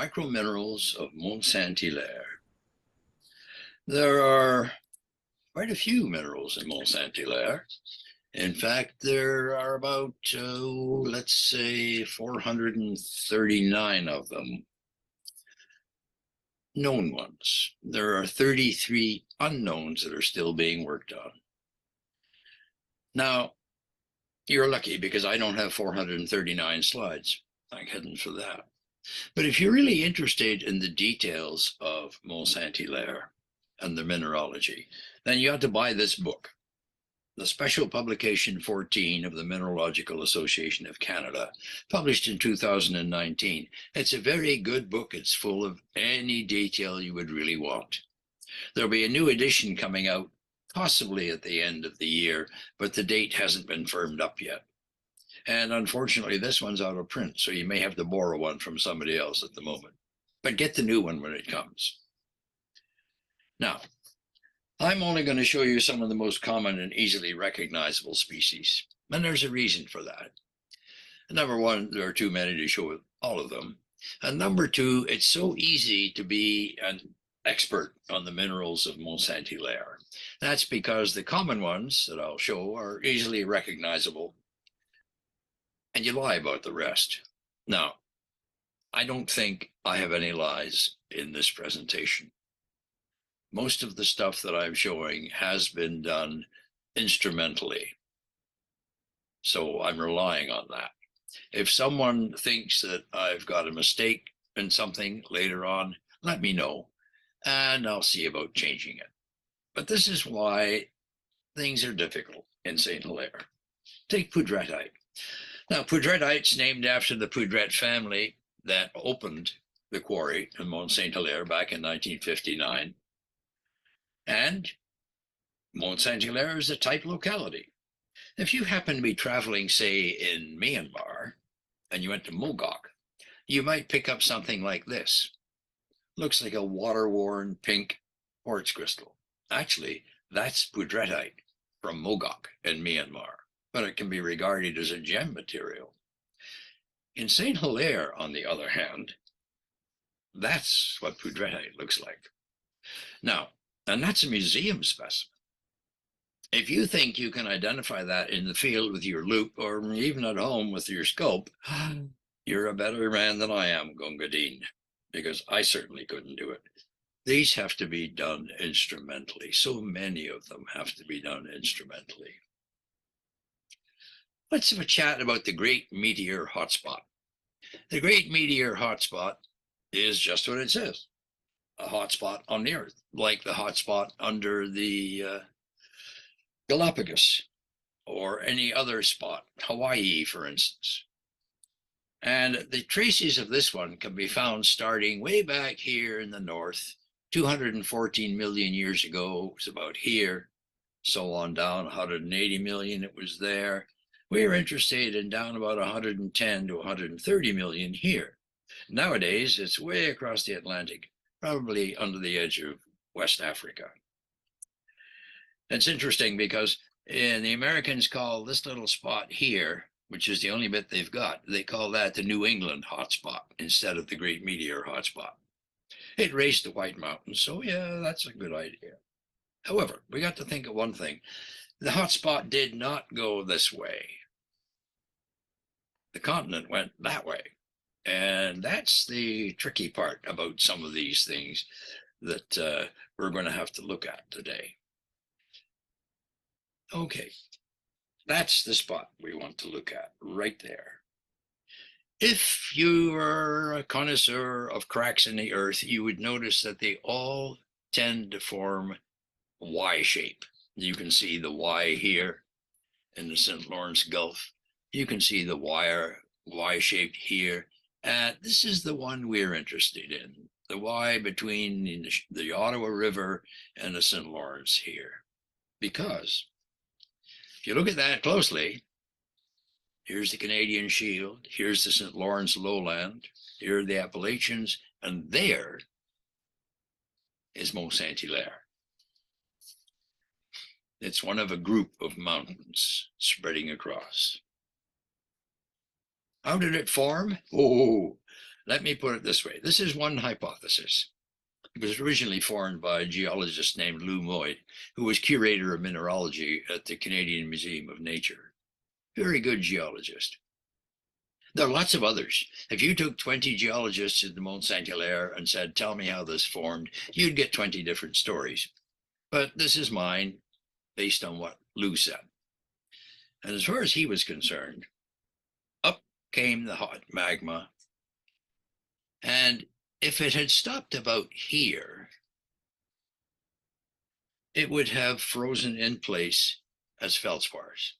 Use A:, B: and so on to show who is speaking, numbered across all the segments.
A: Microminerals of Mont Saint Hilaire. There are quite a few minerals in Mont Saint Hilaire. In fact, there are about, let's say, 439 of them known ones. There are 33 unknowns that are still being worked on. Now, you're lucky because I don't have 439 slides. Thank heaven for that. But if you're really interested in the details of Mont Saint Hilaire and the mineralogy, then you ought to buy this book, the Special Publication 14 of the Mineralogical Association of Canada, published in 2019. It's a very good book. It's full of any detail you would really want. There'll be a new edition coming out, possibly at the end of the year, but the date hasn't been firmed up yet. And unfortunately, this one's out of print, so you may have to borrow one from somebody else at the moment. But get the new one when it comes. Now, I'm only going to show you some of the most common and easily recognizable species, and there's a reason for that. Number one, there are too many to show all of them. And number two, it's so easy to be an expert on the minerals of Mont Saint Hilaire. That's because the common ones that I'll show are easily recognizable, and you lie about the rest. Now, I don't think I have any lies in this presentation. Most of the stuff that I'm showing has been done instrumentally, so I'm relying on that. If someone thinks that I've got a mistake in something later on, let me know, and I'll see about changing it. But this is why things are difficult in Saint Hilaire. Take poudretite. Now, poudretite's named after the Poudret family that opened the quarry in Mont Saint Hilaire back in 1959. And Mont Saint Hilaire is a type locality. If you happen to be traveling, say, in Myanmar, and you went to Mogok, you might pick up something like this. Looks like a water-worn pink quartz crystal. Actually, that's poudretite from Mogok in Myanmar, but it can be regarded as a gem material. In Saint Hilaire, on the other hand, that's what poudretite looks like. Now, and that's a museum specimen. If you think you can identify that in the field with your loupe, or even at home with your scope, you're a better man than I am, Gungadeen, because I certainly couldn't do it. These have to be done instrumentally. So many of them have to be done instrumentally. Let's have a chat about the Great Meteor Hotspot. The Great Meteor Hotspot is just what it says. A hotspot on the Earth, like the hotspot under the Galapagos or any other spot, Hawaii, for instance. And the traces of this one can be found starting way back here in the north, 214 million years ago, it was about here, so on down, 180 million, it was there. We are interested in down about 110 to 130 million here. Nowadays, it's way across the Atlantic, probably under the edge of West Africa. It's interesting because the Americans call this little spot here, which is the only bit they've got, they call that the New England hotspot instead of the Great Meteor hotspot. It raced the White Mountains, so yeah, that's a good idea. However, we got to think of one thing. The hotspot did not go this way. The continent went that way. And that's the tricky part about some of these things that we're going to have to look at today. Okay, that's the spot we want to look at right there. If you are a connoisseur of cracks in the earth, you would notice that they all tend to form Y shape. You can see the Y here in the St. Lawrence Gulf. You can see the Y shaped here. This is the one we're interested in, the Y between the Ottawa River and the St. Lawrence here. Because if you look at that closely, here's the Canadian Shield, here's the St. Lawrence lowland, here are the Appalachians, and there is Mont Saint Hilaire. It's one of a group of mountains spreading across. How did it form? Oh, Let me put it this way. This is one hypothesis. It was originally formed by a geologist named Lou Moy, who was curator of mineralogy at the Canadian Museum of Nature. Very good geologist. There are lots of others. If you took 20 geologists at the Mont Saint Hilaire and said, tell me how this formed, you'd get 20 different stories. But this is mine based on what Lou said. And as far as he was concerned, up came the hot magma. And if it had stopped about here, it would have frozen in place as feldspars.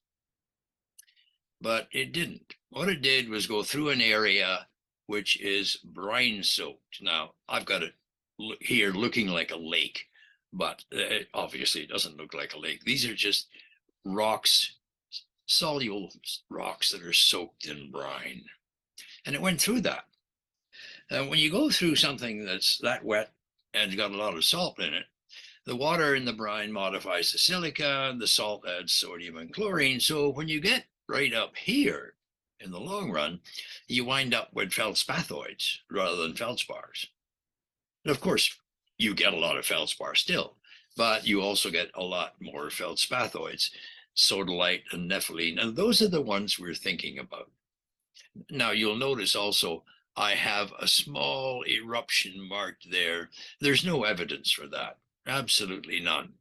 A: But it didn't. What it did was go through an area which is brine soaked. Now, I've got it here looking like a lake, but obviously it doesn't look like a lake. These are just rocks, soluble rocks that are soaked in brine. And it went through that. When you go through something that's that wet and got a lot of salt in it, the water in the brine modifies the silica, the salt adds sodium and chlorine. So when you get right up here, in the long run, you wind up with feldspathoids rather than feldspars. And of course, you get a lot of feldspar still, but you also get a lot more feldspathoids, sodalite and nepheline, and those are the ones we're thinking about. Now, you'll notice also I have a small eruption marked there. There's no evidence for that, absolutely none.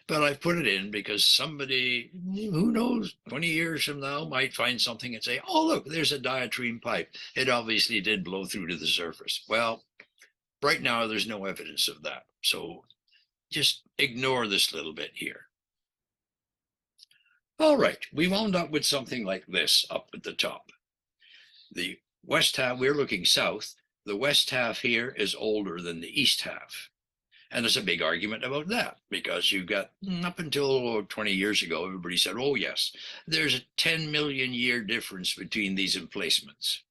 A: But I've put it in because somebody, who knows, 20 years from now might find something and say, oh, look, there's a diatreme pipe. It obviously did blow through to the surface. Well, right now, there's no evidence of that. So just ignore this little bit here. All right, we wound up with something like this up at the top. The west half, we're looking south. The west half here is older than the east half. And there's a big argument about that because you got up until 20 years ago, everybody said, oh, yes, there's a 10 million year difference between these emplacements.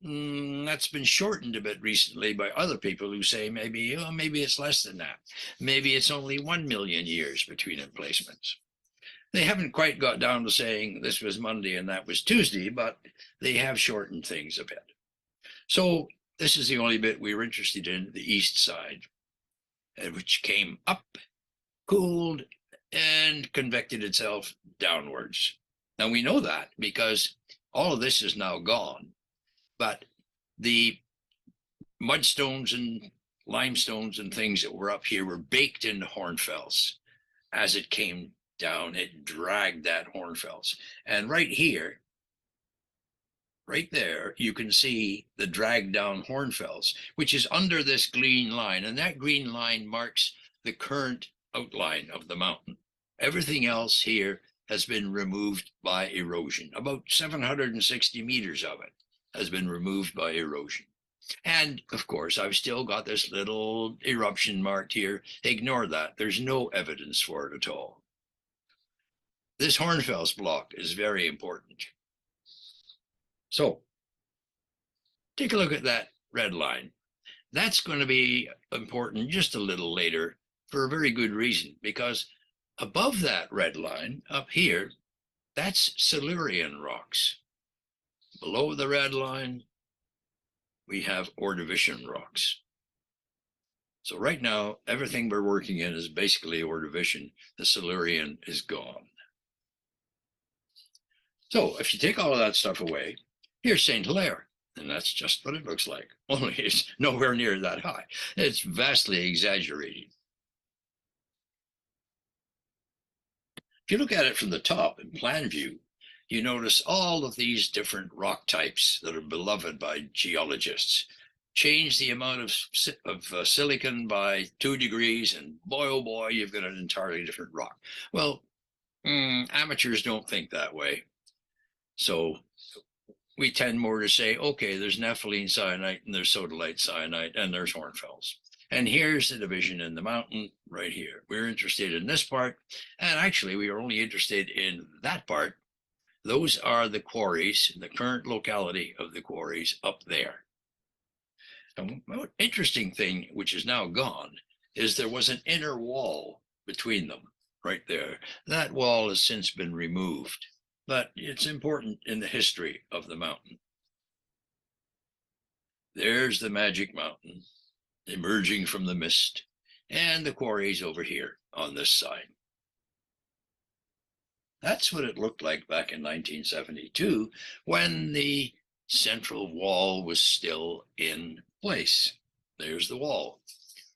A: That's been shortened a bit recently by other people who say maybe, oh, maybe it's less than that. Maybe it's only 1 million years between emplacements. They haven't quite got down to saying this was Monday and that was Tuesday, but they have shortened things a bit. So this is the only bit we were interested in, the east side, which came up, cooled, and convected itself downwards. Now we know that because all of this is now gone, but the mudstones and limestones and things that were up here were baked into hornfells. As it came down, it dragged that hornfells. And right here, right there, you can see the dragged down hornfells, which is under this green line. And that green line marks the current outline of the mountain. Everything else here has been removed by erosion. About 760 meters of it has been removed by erosion. And of course, I've still got this little eruption marked here. Ignore that. There's no evidence for it at all. This hornfels block is very important. So take a look at that red line. That's going to be important just a little later for a very good reason, because above that red line up here, that's Silurian rocks. Below the red line, we have Ordovician rocks. So right now, everything we're working in is basically Ordovician. The Silurian is gone. So if you take all of that stuff away, here's Saint Hilaire, and that's just what it looks like, only it's nowhere near that high. It's vastly exaggerated. If you look at it from the top in plan view, you notice all of these different rock types that are beloved by geologists. Change the amount of silicon by 2 degrees, and boy, oh boy, you've got an entirely different rock. Well, amateurs don't think that way. So we tend more to say, okay, there's nepheline syenite and there's sodalite syenite and there's hornfells. And here's the division in the mountain right here. We're interested in this part. And actually, we are only interested in that part. Those are the quarries, the current locality of the quarries up there. And one interesting thing, which is now gone, is there was an inner wall between them right there. That wall has since been removed, but it's important in the history of the mountain. There's the magic mountain emerging from the mist, and the quarry's over here on this side. That's what it looked like back in 1972 when the central wall was still in place. There's the wall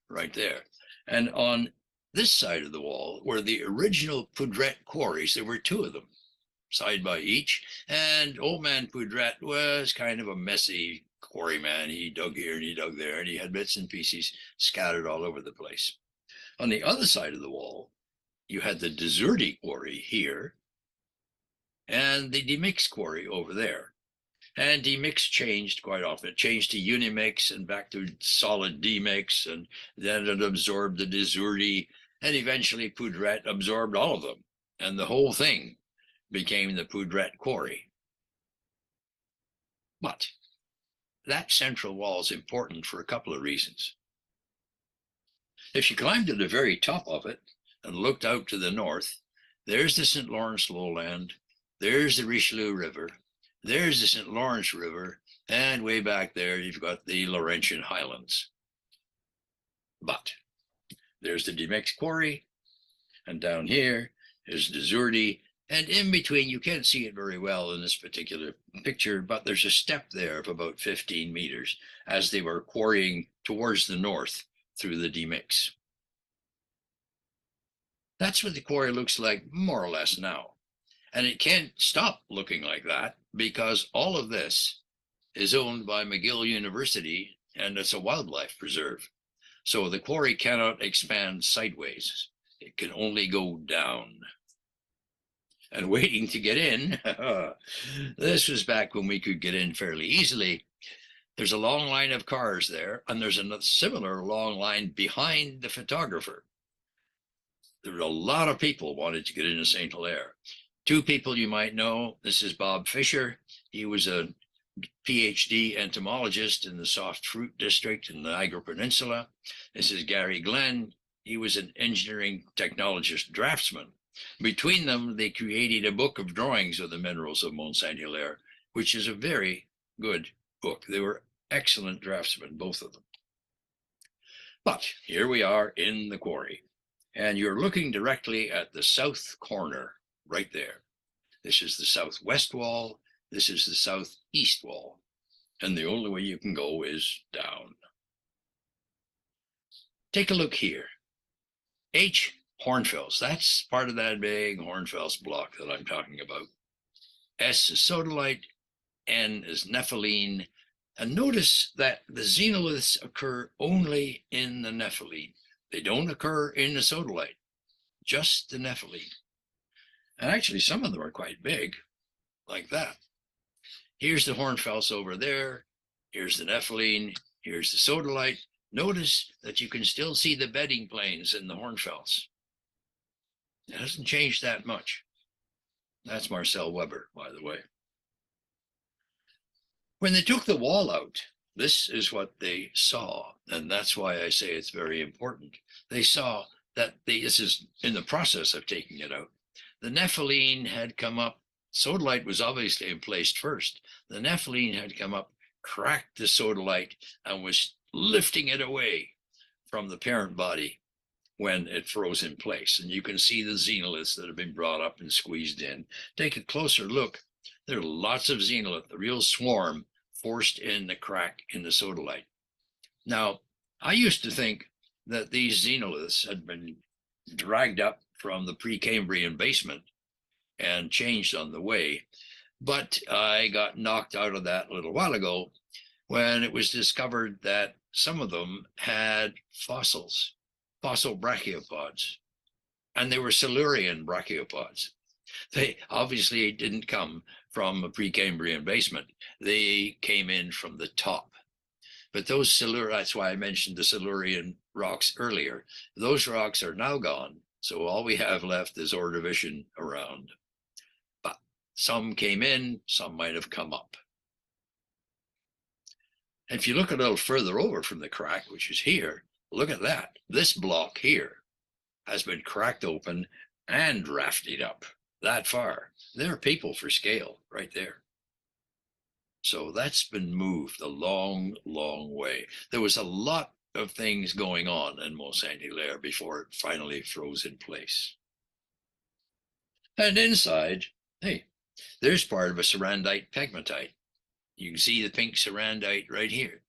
A: right there. And on this side of the wall were the original Poudrette quarries. There were two of them, side by each. And old man Poudrette was kind of a messy quarryman. He dug here and he dug there, and he had bits and pieces scattered all over the place. On the other side of the wall, you had the Deserti quarry here and the demix quarry over there. And demix changed quite often. It changed to unimix and back to solid demix, and then it absorbed the Deserti, and eventually Poudrette absorbed all of them. And the whole thing became the Poudrette quarry. But that central wall is important for a couple of reasons. If you climbed to the very top of it and looked out to the north, there's the St. Lawrence lowland, there's the Richelieu River, there's the St. Lawrence River, and way back there you've got the Laurentian Highlands. But there's the demix quarry, and down here is Deserti, and in between, you can't see it very well in this particular picture, but there's a step there of about 15 meters as they were quarrying towards the north through the demix. That's what the quarry looks like more or less now. And it can't stop looking like that because all of this is owned by McGill University, and it's a wildlife preserve. So the quarry cannot expand sideways. It can only go down. And waiting to get in, this was back when we could get in fairly easily. There's a long line of cars there, and there's a similar long line behind the photographer. There were a lot of people wanted to get into St. Hilaire. Two people you might know. This is Bob Fisher. He was a PhD entomologist in the soft fruit district in the Niagara Peninsula. This is Gary Glenn. He was an engineering technologist draftsman. Between them, they created a book of drawings of the minerals of Mont Saint Hilaire, which is a very good book. They were excellent draftsmen, both of them. But here we are in the quarry, and you're looking directly at the south corner right there. This is the southwest wall. This is the southeast wall. And the only way you can go is down. Take a look here. H. Hornfels. That's part of that big Hornfels block that I'm talking about. S is sodalite. N is nepheline. And notice that the xenoliths occur only in the nepheline. They don't occur in the sodalite, just the nepheline. And actually, some of them are quite big, like that. Here's the Hornfels over there. Here's the nepheline. Here's the sodalite. Notice that you can still see the bedding planes in the Hornfels. It hasn't changed that much. That's Marcel Weber, by the way. When they took the wall out, this is what they saw, and that's why I say it's very important. They saw that this is in the process of taking it out. The nepheline had come up. Sodalite was obviously placed first. The nepheline had come up, cracked the sodalite, and was lifting it away from the parent body when it froze in place. And you can see the xenoliths that have been brought up and squeezed in. Take a closer look. There are lots of xenolith, a real swarm forced in the crack in the sodalite. Now, I used to think that these xenoliths had been dragged up from the Precambrian basement and changed on the way, but I got knocked out of that a little while ago when it was discovered that some of them had fossils, fossil brachiopods, and they were Silurian brachiopods. They obviously didn't come from a Precambrian basement. They came in from the top. But those Silurian, that's why I mentioned the Silurian rocks earlier. Those rocks are now gone. So all we have left is Ordovician around. But some came in, some might have come up. If you look a little further over from the crack, which is here, look at that. This block here has been cracked open and rafted up that far. There are people for scale right there. So that's been moved a long, long way. There was a lot of things going on in Mont Saint Hilaire before it finally froze in place. And inside, hey, there's part of a cerandite pegmatite. You can see the pink cerandite right here.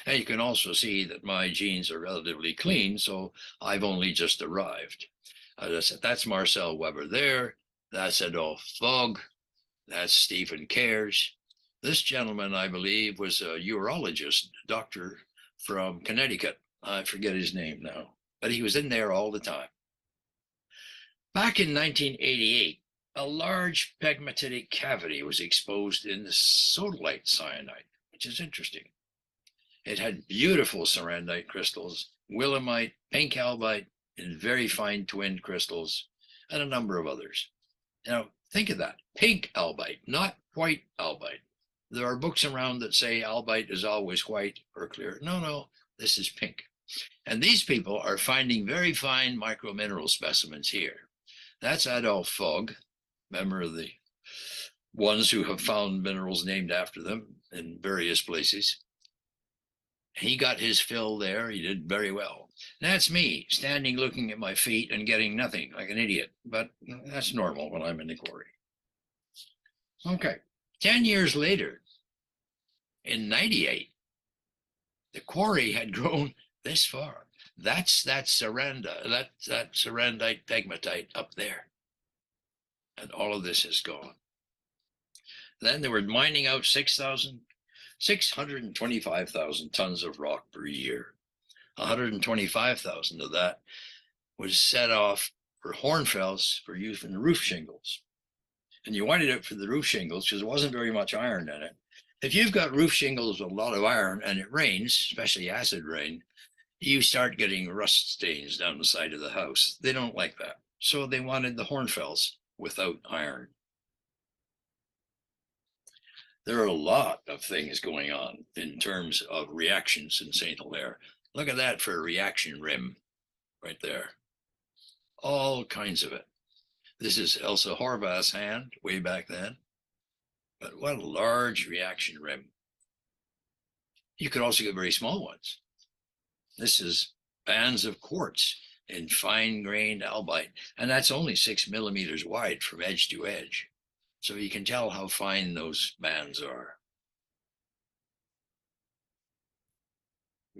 A: And you can also see that my genes are relatively clean, so I've only just arrived. As I said, that's Marcel Weber there. That's Adolphe Fogg. That's Stephen Cares. This gentleman, I believe, was a urologist, doctor from Connecticut. I forget his name now, but he was in there all the time. Back in 1988, a large pegmatitic cavity was exposed in the sodalite cyanide, which is interesting. It had beautiful cerandite crystals, willemite, pink albite, and very fine twinned crystals, and a number of others. Now, think of that, pink albite, not white albite. There are books around that say albite is always white or clear. No, this is pink. And these people are finding very fine micromineral specimens here. That's Adolphe Fogg, member of the ones who have found minerals named after them in various places. He got his fill there. He did very well. That's me, standing looking at my feet and getting nothing, like an idiot. But that's normal when I'm in the quarry. Okay, 10 years later, in 98, the quarry had grown this far. That's that cerandite pegmatite up there. And all of this is gone. Then they were mining out 625,000 tons of rock per year. 125,000 of that was set off for hornfells for use in the roof shingles. And you wanted it for the roof shingles because there wasn't very much iron in it. If you've got roof shingles with a lot of iron and it rains, especially acid rain, you start getting rust stains down the side of the house. They don't like that. So they wanted the hornfells without iron. There are a lot of things going on in terms of reactions in Saint Hilaire. Look at that for a reaction rim right there. All kinds of it. This is Elsa Horvath's hand way back then. But what a large reaction rim. You could also get very small ones. This is bands of quartz in fine-grained albite, and that's only 6 millimeters wide from edge to edge. So you can tell how fine those bands are.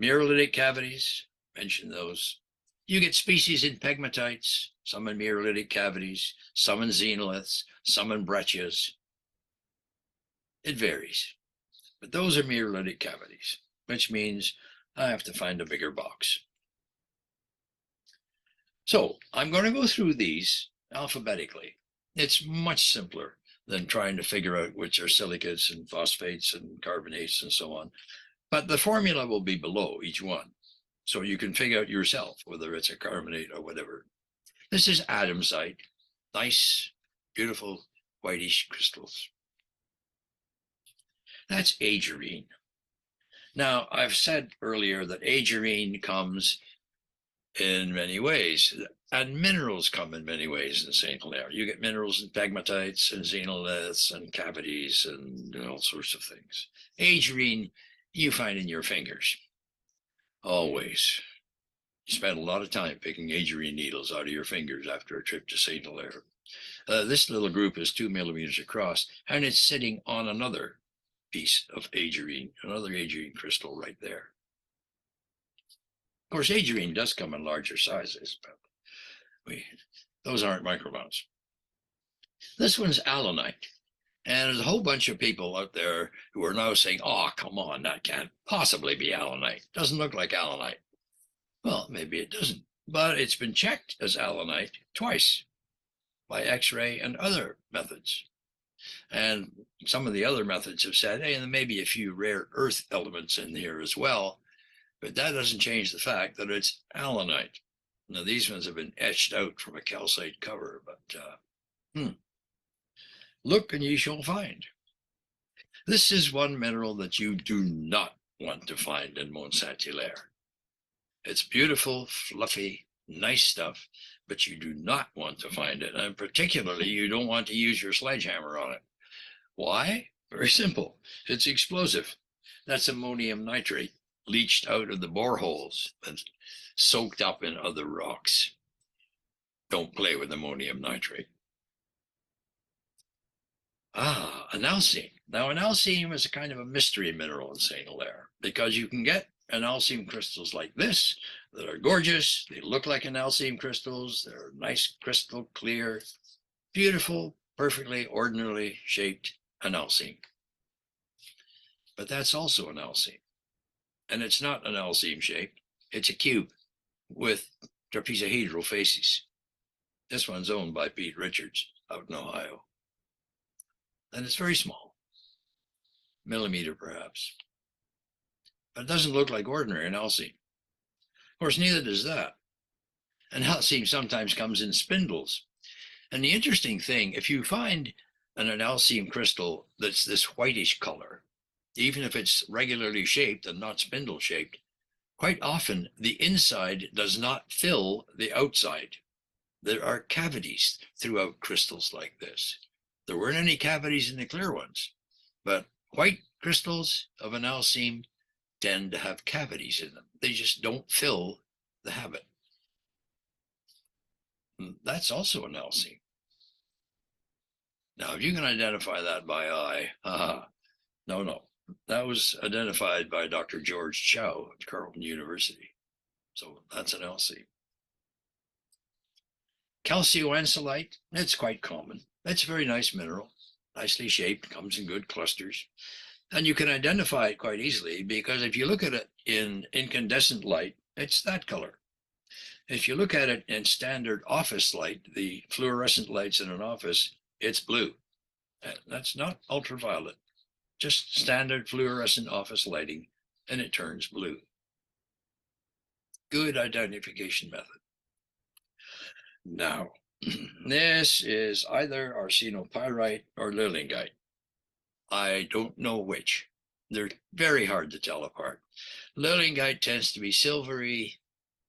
A: Muralitic cavities, mention those. You get species in pegmatites, some in muralitic cavities, some in xenoliths, some in breccias. It varies, but those are muralitic cavities, which means I have to find a bigger box. So I'm going to go through these alphabetically. It's much simpler than trying to figure out which are silicates and phosphates and carbonates and so on. But the formula will be below each one. So you can figure out yourself whether it's a carbonate or whatever. This is adamsite, nice, beautiful, whitish crystals. That's agerine. Now, I've said earlier that agerine comes in many ways, and minerals come in many ways in Saint Hilaire. You get minerals in pegmatites and xenoliths and cavities and all sorts of things. Agerine, you find in your fingers, always. You spend a lot of time picking agerine needles out of your fingers after a trip to Saint Hilaire. This little group is 2 millimeters across, and it's sitting on another piece of agerine, another agerine crystal right there. Of course, agerine does come in larger sizes, but those aren't micromounts. This one's allanite. And there's a whole bunch of people out there who are now saying, oh, come on, that can't possibly be allanite. Doesn't look like allanite. Well, maybe it doesn't, but it's been checked as allanite twice by X-ray and other methods. And some of the other methods have said, hey, and there may be a few rare earth elements in here as well, but that doesn't change the fact that it's allanite. Now, these ones have been etched out from a calcite cover, but look and ye shall find. This is one mineral that you do not want to find in Mont Saint Hilaire. It's beautiful, fluffy, nice stuff, but you do not want to find it. And particularly, you don't want to use your sledgehammer on it. Why? Very simple. It's explosive. That's ammonium nitrate leached out of the boreholes and soaked up in other rocks. Don't play with ammonium nitrate. Analcime. Now, analcime is a kind of a mystery mineral in Saint Hilaire because you can get analcime crystals like this that are gorgeous. They look like analcime crystals. They're nice, crystal clear, beautiful, perfectly ordinarily shaped analcime. But that's also analcime. And it's not analcime shaped. It's a cube with trapezohedral faces. This one's owned by Pete Richards out in Ohio. And it's very small, millimeter perhaps. But it doesn't look like ordinary analcime. Of course, neither does that. Analcime sometimes comes in spindles. And the interesting thing, if you find an analcime crystal that's this whitish color, even if it's regularly shaped and not spindle shaped, quite often the inside does not fill the outside. There are cavities throughout crystals like this. There weren't any cavities in the clear ones, but white crystals of analcime tend to have cavities in them. They just don't fill the habit. That's also analcime. Now, if you can identify that by eye, no. That was identified by Dr. George Chow at Carleton University. So that's analcime. Calcioansolite, it's quite common. It's a very nice mineral, nicely shaped, comes in good clusters. And you can identify it quite easily because if you look at it in incandescent light, it's that color. If you look at it in standard office light, the fluorescent lights in an office, it's blue. That's not ultraviolet, just standard fluorescent office lighting, and it turns blue. Good identification method. Now, this is either arsenopyrite or lilingite. I don't know which. They're very hard to tell apart. Lilingite tends to be silvery,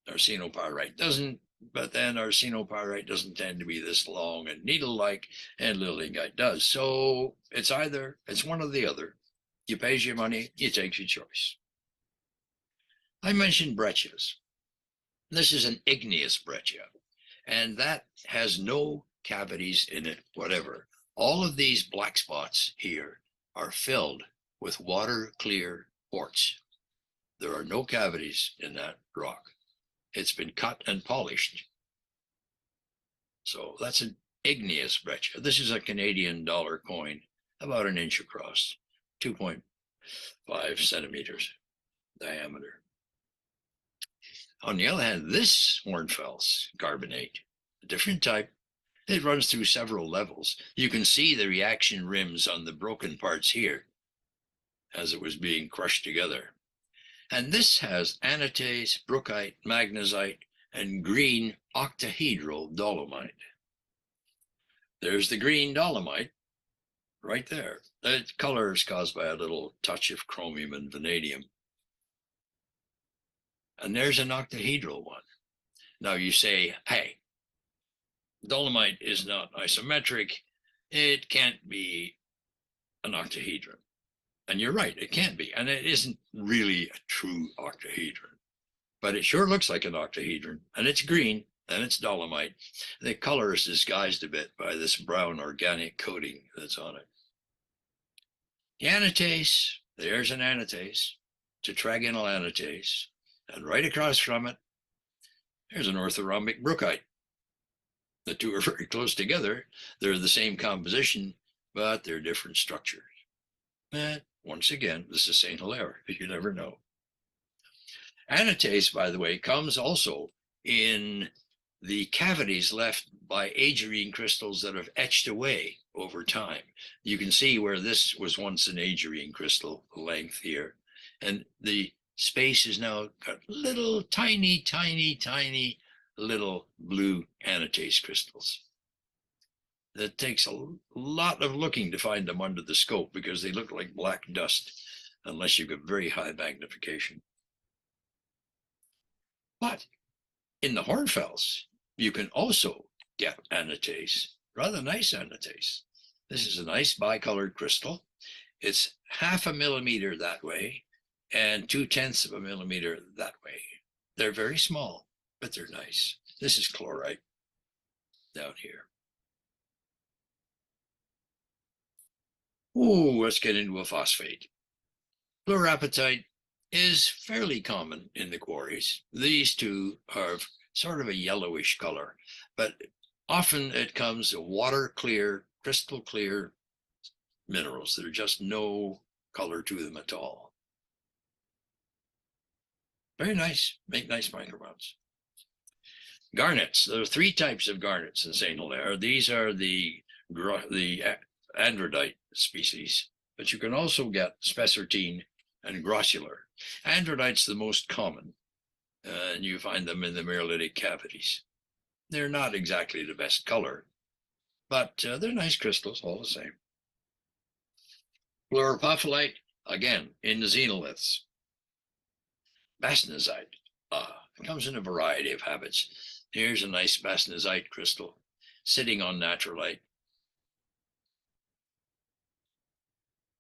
A: arsenopyrite doesn't, but then arsenopyrite doesn't tend to be this long and needle-like, and lilingite does. So it's one or the other. You pays your money, you take your choice. I mentioned breccias. This is an igneous breccia, and that has no cavities in it whatever. All of these black spots here are filled with water clear quartz. There are no cavities in that rock. It's been cut and polished. So that's an igneous breccia. This is a Canadian dollar coin, about an inch across, 2.5 centimeters diameter. On the other hand, this hornfels carbonate, a different type, it runs through several levels. You can see the reaction rims on the broken parts here as it was being crushed together. And this has anatase, brookite, magnesite, and green octahedral dolomite. There's the green dolomite right there. The color is caused by a little touch of chromium and vanadium. And there's an octahedral one. Now you say, hey, dolomite is not isometric. It can't be an octahedron. And you're right, it can't be. And it isn't really a true octahedron. But it sure looks like an octahedron. And it's green, and it's dolomite. The color is disguised a bit by this brown organic coating that's on it. The anatase, there's an anatase, tetragonal anatase. And right across from it, there's an orthorhombic brookite. The two are very close together. They're the same composition, but they're different structures. And once again, this is Saint Hilaire, you never know. Anatase, by the way, comes also in the cavities left by agerine crystals that have etched away over time. You can see where this was once an agerine crystal length here, and the space is now got little tiny little blue anatase crystals. That takes a lot of looking to find them under the scope because they look like black dust unless you've got very high magnification. But in the hornfels, you can also get anatase, rather nice anatase. This is a nice bicolored crystal. It's 0.5 millimeter that way and 0.2 of a millimeter that way. They're very small, but they're nice. This is chlorite down here. Oh, let's get into a phosphate. Fluorapatite is fairly common in the quarries. These two are sort of a yellowish color, but often it comes water clear, crystal clear minerals. There's just no color to them at all. Very nice, make nice micromounts. Garnets, there are 3 types of garnets in Saint Hilaire. These are the andradite species, but you can also get spessartine and grossular. Andradite's the most common, and you find them in the muralitic cavities. They're not exactly the best color, but they're nice crystals all the same. Fluoropophyllite, again, in the xenoliths. Bastnasite, it comes in a variety of habits. Here's a nice bastnasite crystal sitting on naturalite.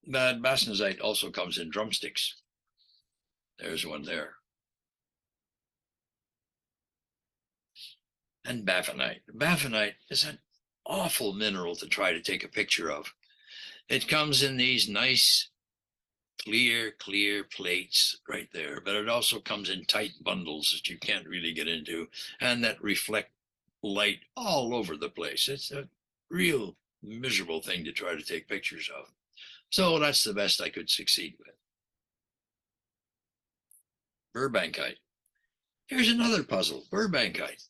A: But bastnasite also comes in drumsticks. There's one there. And baffinite. Baffinite is an awful mineral to try to take a picture of. It comes in these nice clear plates right there, but it also comes in tight bundles that you can't really get into and that reflect light all over the place. It's a real miserable thing to try to take pictures of. So that's the best I could succeed with. Burbankite. Here's another puzzle, Burbankite.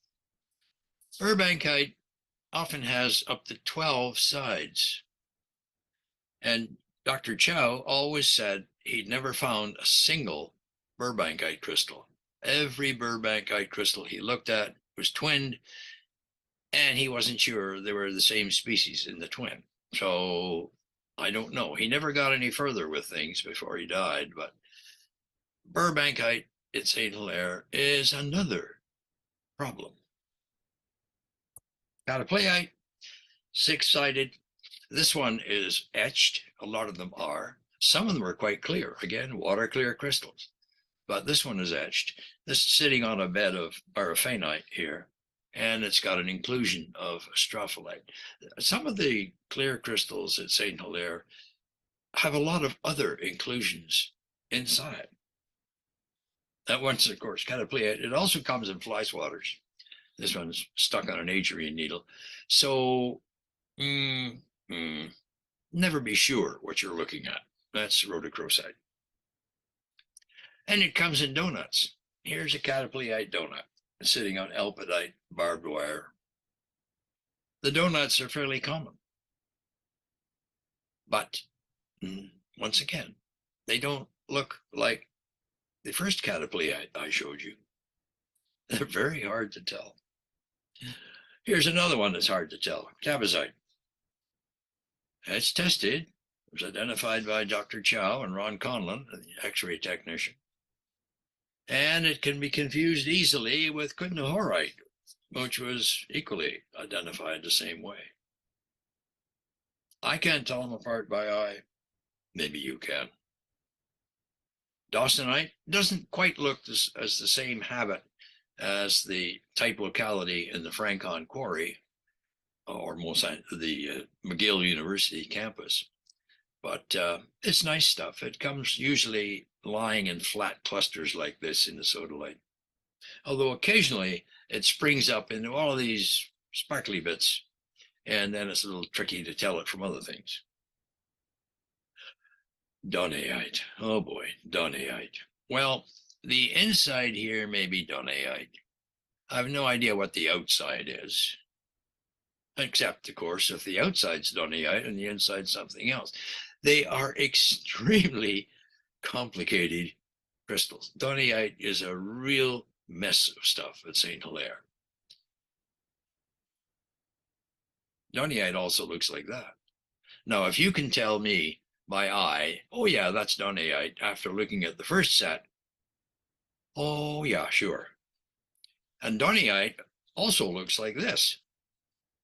A: Burbankite often has up to 12 sides. And Dr. Chow always said he'd never found a single Burbankite crystal. Every Burbankite crystal he looked at was twinned, and he wasn't sure they were the same species in the twin. So I don't know. He never got any further with things before he died, but Burbankite at Saint Hilaire is another problem. Catapleite, 6-sided. This one is etched. A lot of them are. Some of them are quite clear. Again, water clear crystals. But this one is etched. This is sitting on a bed of paraphenite here, and it's got an inclusion of strophyllite. Some of the clear crystals at Saint Hilaire have a lot of other inclusions inside. That one's, of course, catapleite. It also comes in fly swatters. This one's stuck on an agerine needle. So, never be sure what you're looking at. That's rhodochrosite. And it comes in donuts. Here's a catapleite donut sitting on elpidite barbed wire. The donuts are fairly common. But once again, they don't look like the first catapleite I showed you. They're very hard to tell. Here's another one that's hard to tell, tabazite. It's tested. It was identified by Dr. Chow and Ron Conlon, the X-ray technician. And it can be confused easily with quintanhorite, which was equally identified the same way. I can't tell them apart by eye. Maybe you can. Dawsonite doesn't quite look as the same habit as the type locality in the Francon Quarry or the McGill University campus. But it's nice stuff. It comes usually lying in flat clusters like this in the sodalite. Although occasionally it springs up into all of these sparkly bits, and then it's a little tricky to tell it from other things. Donaite. Oh boy, donaite. Well, the inside here may be donaite. I have no idea what the outside is. Except, of course, if the outside's donaite and the inside's something else. They are extremely complicated crystals. Donaite is a real mess of stuff at Saint Hilaire. Donaite also looks like that. Now, if you can tell me by eye, oh yeah, that's donaite, after looking at the first set, oh yeah, sure. And donaite also looks like this.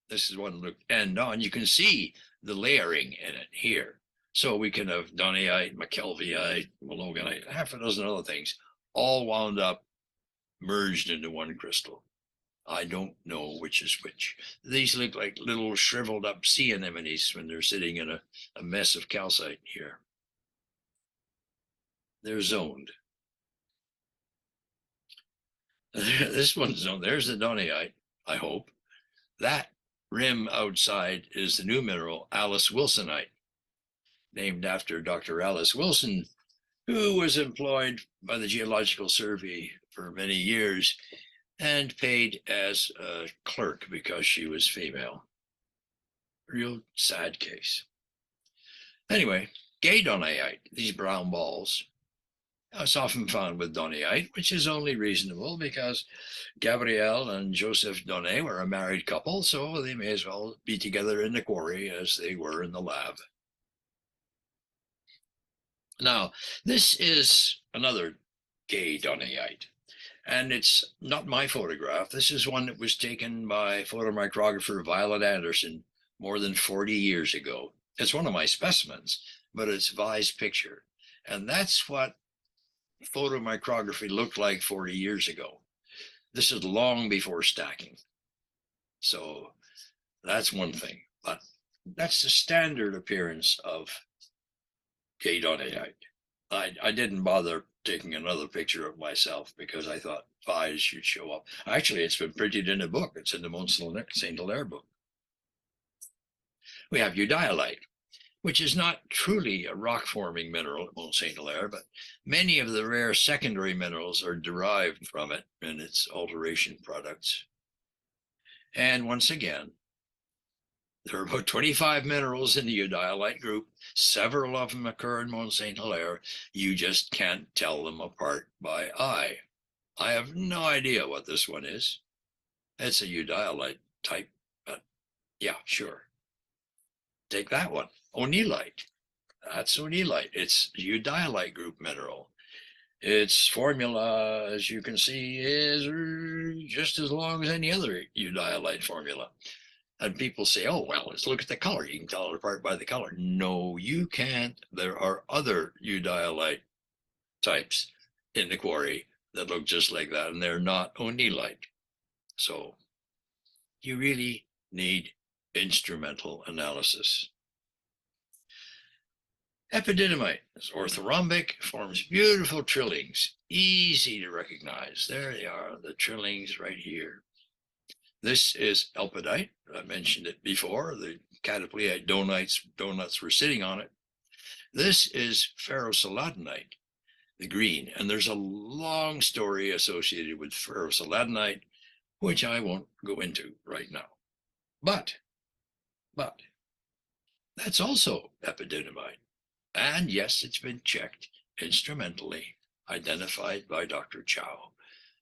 A: This is one look end on. You can see the layering in it here. So we can have Donnyite, McKelveyite, Maloganite, half a dozen other things, all wound up merged into one crystal. I don't know which is which. These look like little shriveled up sea anemones when they're sitting in a mess of calcite here. They're zoned. This one's zoned. There's the Donnyite, I hope. That rim outside is the new mineral, Alice Wilsonite, named after Dr. Alice Wilson, who was employed by the Geological Survey for many years and paid as a clerk because she was female. Real sad case. Anyway, gay Donnyite, these brown balls, it's often found with Donnyite, which is only reasonable because Gabrielle and Joseph Donnet were a married couple, so they may as well be together in the quarry as they were in the lab. Now, this is another gay Donnyite, and it's not my photograph. This is one that was taken by photomicrographer Violet Anderson more than 40 years ago. It's one of my specimens, but it's Vi's picture. And that's what photomicrography looked like 40 years ago. This is long before stacking. So that's one thing, but that's the standard appearance of gay Donnyite. I didn't bother taking another picture of myself because I thought Vi's should show up. Actually, it's been printed in a book. It's in the Mont Saint Hilaire book. We have eudialyte, which is not truly a rock-forming mineral at Mont Saint Hilaire, but many of the rare secondary minerals are derived from it and its alteration products. And once again, there are about 25 minerals in the eudialyte group. Several of them occur in Mont Saint Hilaire. You just can't tell them apart by eye. I have no idea what this one is. It's a eudialyte type, but yeah, sure. Take that one, O'Neillite. That's O'Neillite. It's a eudialyte group mineral. Its formula, as you can see, is just as long as any other eudialyte formula. And people say, oh, well, let's look at the color. You can tell it apart by the color. No, you can't. There are other eudialyte types in the quarry that look just like that, and they're not O'Neillite. So you really need instrumental analysis. Epididymite is orthorhombic, forms beautiful trillings, easy to recognize. There they are, the trillings right here. This is elpidite. I mentioned it before. The catapleite donuts were sitting on it. This is ferroceladanite, the green, and there's a long story associated with ferroceladanite, which I won't go into right now. But that's also epididymite. And yes, it's been checked instrumentally, identified by Dr. Chow.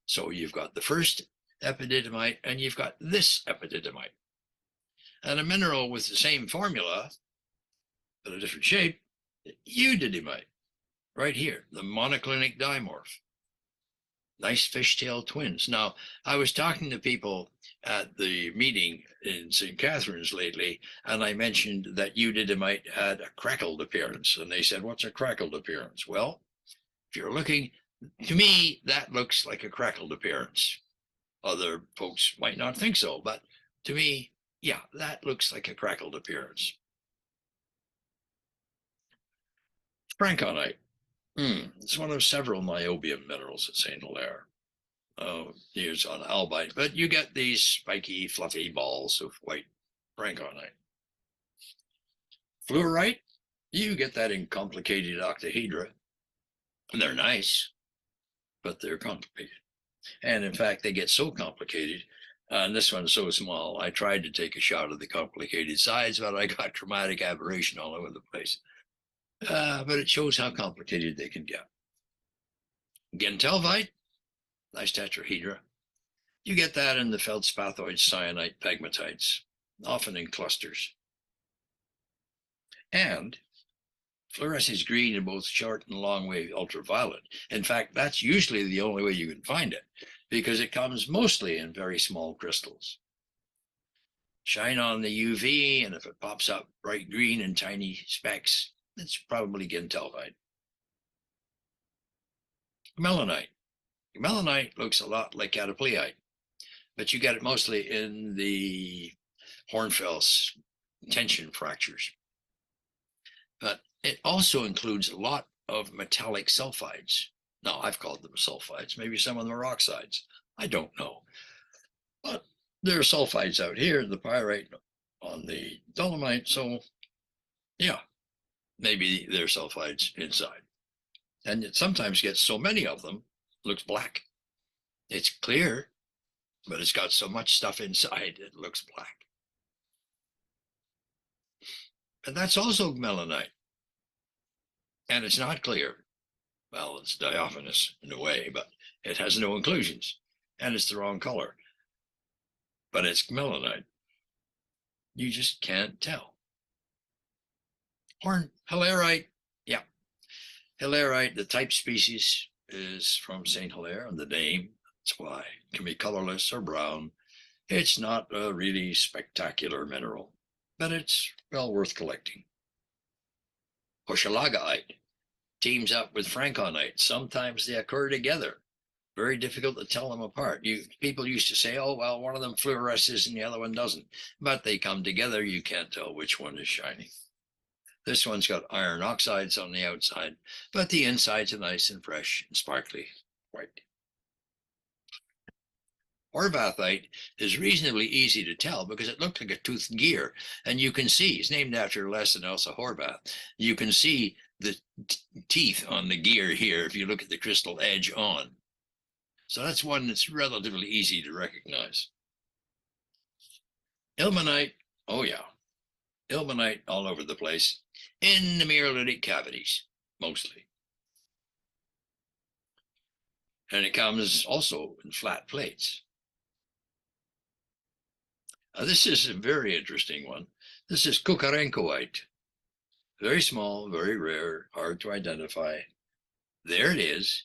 A: So you've got the first epididymite and you've got this epididymite. And a mineral with the same formula, but a different shape, eudidymite, right here, the monoclinic dimorph. Nice fishtail twins. Now, I was talking to people at the meeting in St. Catharines lately, and I mentioned that eudidymite had a crackled appearance. And they said, what's a crackled appearance? Well, if you're looking, to me, that looks like a crackled appearance. Other folks might not think so, but to me, yeah, that looks like a crackled appearance. Franconite. It's one of several niobium minerals at St. Hilaire. Used on albite, but you get these spiky, fluffy balls of white franconite. Fluorite, you get that in complicated octahedra. And they're nice, but they're complicated. And in fact, they get so complicated, and this one's so small, I tried to take a shot of the complicated sides, but I got chromatic aberration all over the place. But it shows how complicated they can get. Gentelvite, nice tetrahedra. You get that in the feldspathoid syenite pegmatites, often in clusters. And fluoresces green in both short and long wave ultraviolet. In fact, that's usually the only way you can find it because it comes mostly in very small crystals. Shine on the UV, and if it pops up bright green in tiny specks, It's probably gintalvite. Melanite. Melanite looks a lot like catapleite, but you get it mostly in the Hornfels tension fractures. But it also includes a lot of metallic sulfides. Now, I've called them sulfides. Maybe some of them are oxides. I don't know. But there are sulfides out here, the pyrite on the dolomite. So, yeah, maybe there are sulfides inside. And it sometimes gets so many of them, looks black. It's clear, but it's got so much stuff inside, it looks black. And that's also melanite. And it's not clear. Well, it's diaphanous in a way, but it has no inclusions. And it's the wrong color. But it's melanite. You just can't tell. Horn hilarite, yeah. Hilarite, the type species is from Saint Hilaire, and the name, that's why. It can be colorless or brown. It's not a really spectacular mineral, but it's well worth collecting. Hochulagaite teams up with franconite. Sometimes they occur together. Very difficult to tell them apart. People used to say, oh, well, one of them fluoresces and the other one doesn't. But they come together. You can't tell which one is shining. This one's got iron oxides on the outside, but the insides are nice and fresh and sparkly white. Horvathite is reasonably easy to tell because it looked like a toothed gear, and you can see, it's named after Lesson Elsa Horvath. You can see the teeth on the gear here if you look at the crystal edge on. So that's one that's relatively easy to recognize. Ilmenite, oh yeah, ilmenite all over the place, in the mineralogic cavities, mostly. And it comes also in flat plates. This is a very interesting one. This is Kukarenkoite. Very small, very rare, hard to identify. There it is.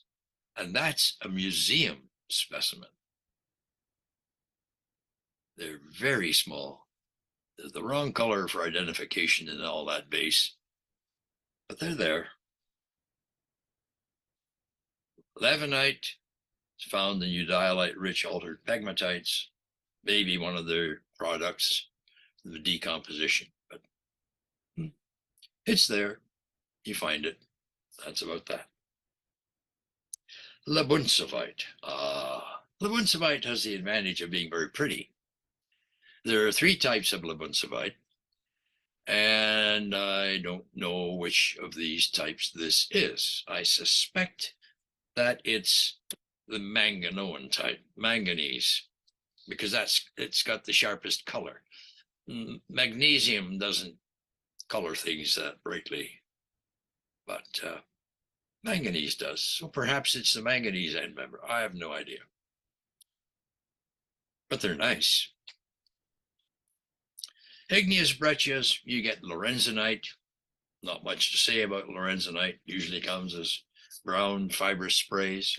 A: And that's a museum specimen. They're very small. They're the wrong color for identification in all that base, but they're there. Leavenite is found in eudialyte-rich altered pegmatites, maybe one of their products, the decomposition, but it's there. You find it. That's about that. Labunsavite. Labunsavite has the advantage of being very pretty. There are 3 types of labunsavite, and I don't know which of these types this is. I suspect that it's the manganoan type, manganese, because it's got the sharpest color. Magnesium doesn't color things that brightly, but manganese does. So perhaps it's the manganese end member. I have no idea. But they're nice. Igneous breccias, you get lorenzonite. Not much to say about lorenzonite. Usually comes as brown fibrous sprays.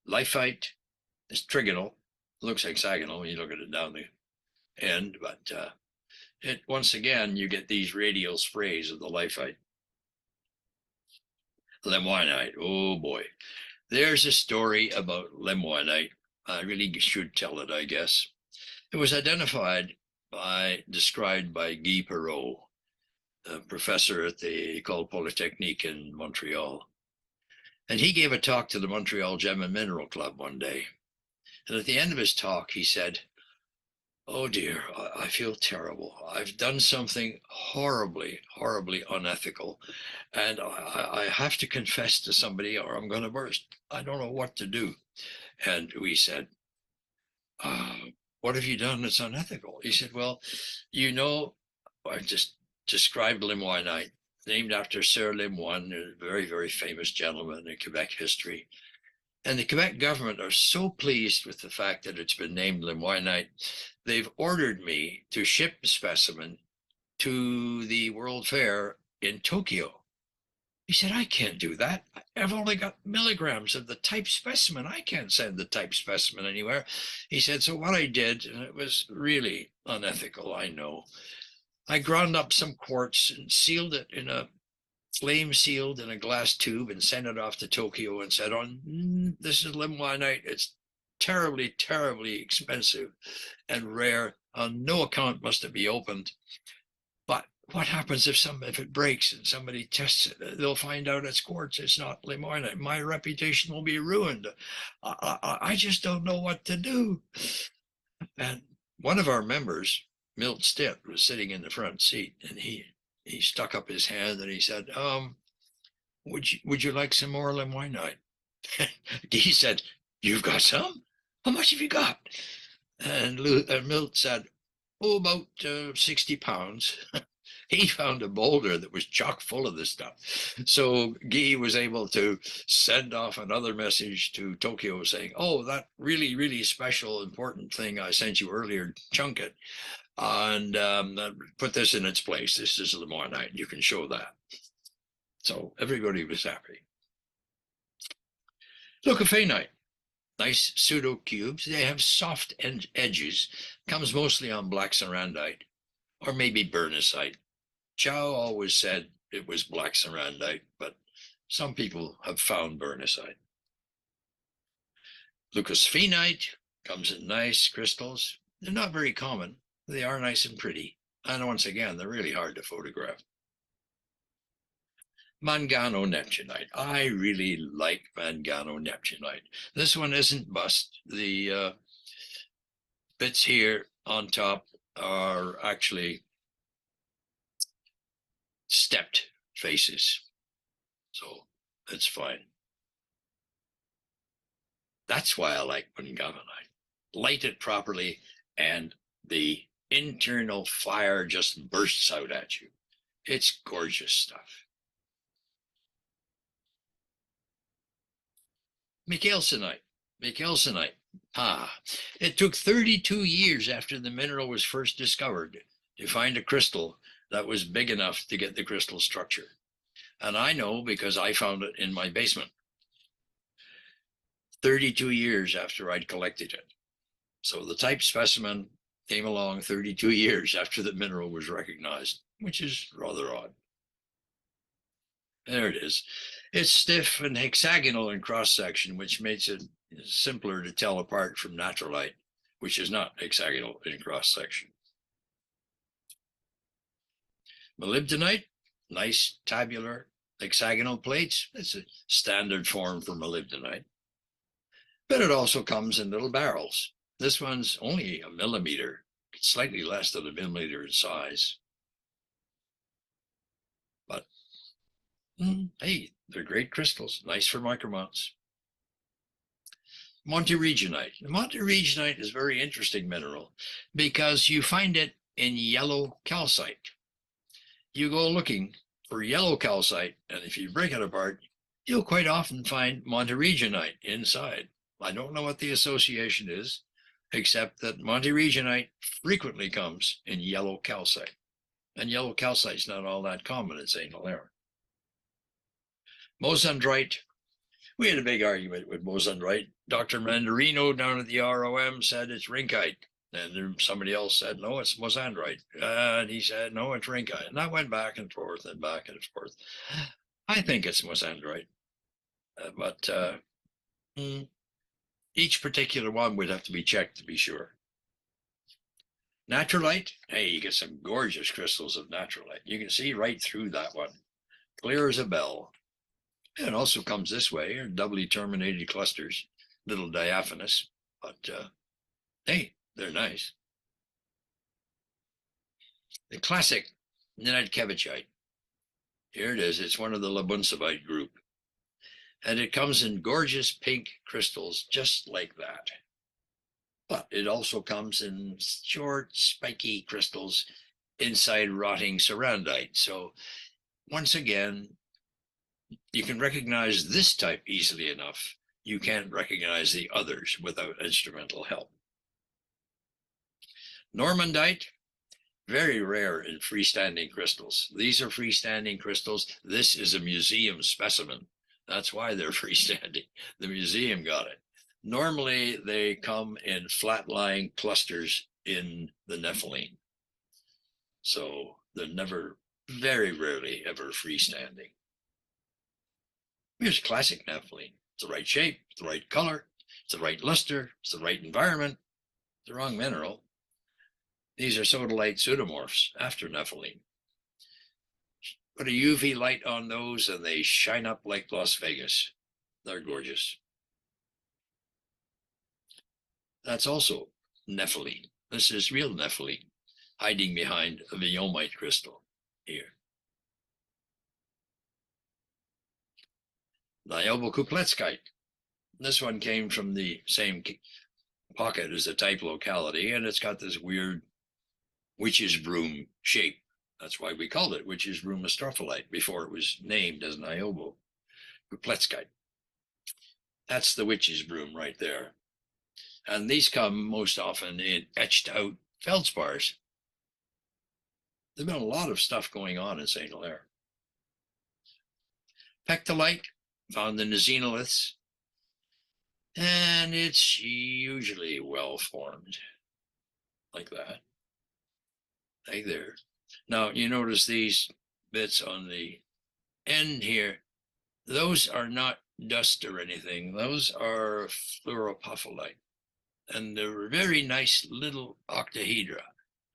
A: Lifite is trigonal. Looks hexagonal when you look at it down the end, but once again, you get these radial sprays of the lifite. Lemoinite, oh boy. There's a story about lemoinite. I really should tell it, I guess. It was described by Guy Perrault, a professor at the École Polytechnique in Montreal. And he gave a talk to the Montreal Gem and Mineral Club one day. And at the end of his talk, he said, oh dear, I feel terrible. I've done something horribly, horribly unethical. And I have to confess to somebody or I'm going to burst. I don't know what to do. And we said, what have you done that's unethical? He said, well, I just described lemoinite, named after Sir Lemoine, a very, very famous gentleman in Quebec history. And the Quebec government are so pleased with the fact that it's been named lemoinite, they've ordered me to ship a specimen to the World Fair in Tokyo. He said, I can't do that. I've only got milligrams of the type specimen. I can't send the type specimen anywhere. He said, so what I did, and it was really unethical, I know, I ground up some quartz and sealed it in a flame sealed in a glass tube and sent it off to Tokyo and said, this is limonite. It's terribly, terribly expensive and rare. On no account must it be opened. But what happens if it breaks and somebody tests it? They'll find out it's quartz. It's not limonite. My reputation will be ruined. I just don't know what to do. And one of our members, Milt Stitt, was sitting in the front seat, and he stuck up his hand and he said, would you like some more limonite? He said, you've got some? How much have you got? And Milt said, oh, about 60 pounds. He found a boulder that was chock full of this stuff. So Guy was able to send off another message to Tokyo saying, oh, that really, really special, important thing I sent you earlier, chunk it. And put this in its place. This is limonite. You can show that. So everybody was happy. Leucophaenite. Nice pseudo cubes. They have soft edges. Comes mostly on black sarandite or maybe bernicite. Chow always said it was black sarandite, but some people have found bernicite. Leucosphenite comes in nice crystals. They're not very common. They are nice and pretty. And once again, they're really hard to photograph. Mangano-neptunite. I really like mangano-neptunite. This one isn't bust. The bits here on top are actually stepped faces. So that's fine. That's why I like manganonite. Light it properly and the internal fire just bursts out at you. It's gorgeous stuff. Michelsinite. It took 32 years after the mineral was first discovered to find a crystal that was big enough to get the crystal structure. And I know because I found it in my basement. 32 years after I'd collected it. So the type specimen came along 32 years after the mineral was recognized, which is rather odd. There it is. It's stiff and hexagonal in cross-section, which makes it simpler to tell apart from naturalite, which is not hexagonal in cross-section. Molybdenite, nice tabular hexagonal plates. It's a standard form for molybdenite. But it also comes in little barrels. This one's only a millimeter, slightly less than a millimeter in size. But hey, they're great crystals, nice for micromounts. Monteregionite. Monteregionite is a very interesting mineral because you find it in yellow calcite. You go looking for yellow calcite, and if you break it apart, you'll quite often find monteregionite inside. I don't know what the association is, except that monteregionite frequently comes in yellow calcite. And yellow calcite's not all that common in St. Hilaire. Mosandrite. We had a big argument with Mosandrite. Dr. Mandarino down at the ROM said it's rinkite. And somebody else said, no, it's Mosandrite. And he said, no, it's rinkite. And I went back and forth and back and forth. I think it's Mosandrite. But each particular one would have to be checked to be sure. Naturalite, hey, you get some gorgeous crystals of naturalite. You can see right through that one, clear as a bell. It also comes this way, or doubly terminated clusters, little diaphanous, but hey, they're nice. The classic Ninidkevicite. Here it is. It's one of the Labunsabite group. And it comes in gorgeous pink crystals, just like that. But it also comes in short, spiky crystals inside rotting sarandite. So once again, you can recognize this type easily enough. You can't recognize the others without instrumental help. Normandite, very rare in freestanding crystals. These are freestanding crystals. This is a museum specimen. That's why they're freestanding. The museum got it. Normally, they come in flat-lying clusters in the nepheline. So they're never, very rarely ever freestanding. Here's classic naphthalene. It's the right shape, it's the right color, it's the right luster, it's the right environment, the wrong mineral. These are sodalite pseudomorphs after naphthalene. Put a UV light on those and they shine up like Las Vegas. They're gorgeous. That's also nepheline. This is real nepheline hiding behind a Viomite crystal here. Niobokupletskite. This one came from the same pocket as the type locality, and it's got this weird witch's broom shape. That's why we called it witch's broom astrophyllite before it was named as Niobokupletskite. That's the witch's broom right there. And these come most often in etched out feldspars. There's been a lot of stuff going on in St. Hilaire. Pectolite, found in the xenoliths, and it's usually well formed, like that, like there. Now, you notice these bits on the end here, those are not dust or anything. Those are fluoropophyllite, and they're very nice little octahedra.